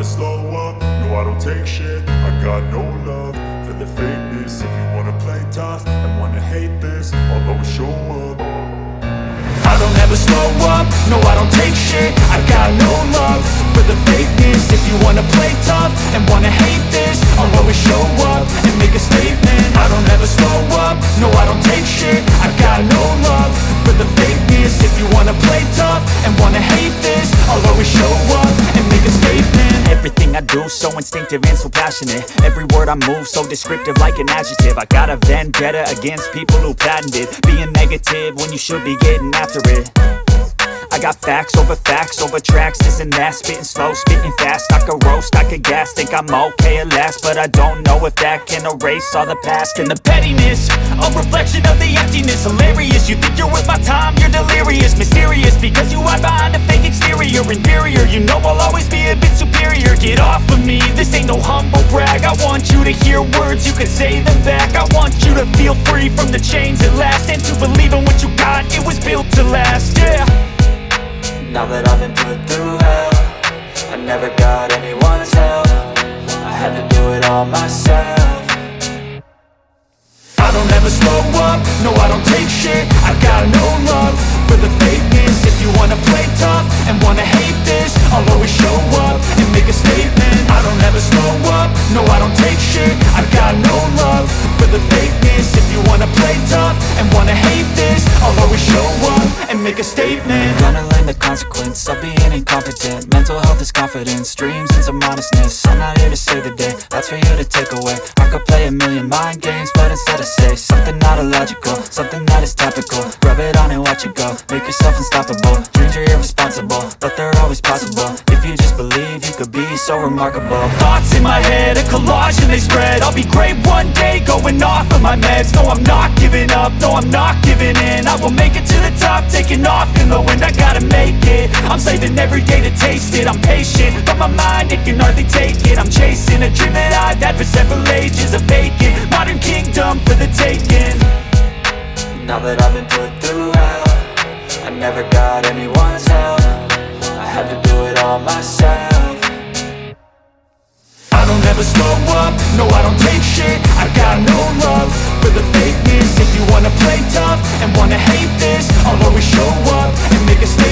slow up, no I don't take shit. I got no love for the fakeness. If you wanna play tough and wanna hate this, I'll always show up. I don't ever slow up, no I don't take shit. I got no love for the fakeness. If you wanna play tough and wanna hate this, I'll always show up and make a statement. I don't ever slow up, no I don't take shit. I got no love for the fakeness. If you wanna play tough and wanna hate this, I'll always show up and make a statement. Everything I do so instinctive and so passionate. Every word I move so descriptive like an adjective. I got a vendetta against people who patented being negative when you should be getting after it. I got facts over tracks, this and that. Spitting slow, spitting fast, I could roast, I could gas. Think I'm okay at last, but I don't know if that can erase all the past. And the pettiness, a reflection of the emptiness. Hilarious, you think you're worth my time, you're delirious. Mysterious, because you hide behind a fake exterior. Inferior, you know I'll always be a bit superior. Get off of me, this ain't no humble brag. I want you to hear words, you can say them back. I want you to feel free from the chains at last, and to believe in what you got, it was built to last, yeah. Now that I've been put through hell, I never got anyone's help. I had to do it all myself. I don't ever slow up, no I don't take shit. I got no love for the fakeness. If you wanna play tough and wanna hate this, I'll always show up and make a statement. I don't ever slow up, no I don't take shit. I got no love for the fakeness. If you wanna play tough and wanna hate this, I'll always show up and make a statement. Gonna learn the consequence of being incompetent. Mental health is confidence, dreams and some honestness. I'm not here to save the day, that's for you to take away. I could play a million mind games, but instead I say something not illogical, something that is topical. Rub it on and watch it go, make yourself unstoppable. Dreams are irresponsible, but they're always possible. If you just believe, you could be so remarkable. Thoughts in my head, a collage and they spread. I'll be great one day, going off of my meds. No, I'm not giving up, no, I'm not giving in. I will make it to the top, taking off in the wind. I gotta make it, I'm saving every day to taste it. I'm patient, but my mind, it can hardly take it. I'm chasing a dream that I've had for several ages. A vacant, modern kingdom for the taking. Now that I've been put through hell, I never got anyone's help. I had to do it all myself. I don't ever slow up, no I don't take shit. I got no love for the fakeness. If you wanna play tough and wanna hate this, I'll always show up and make a statement.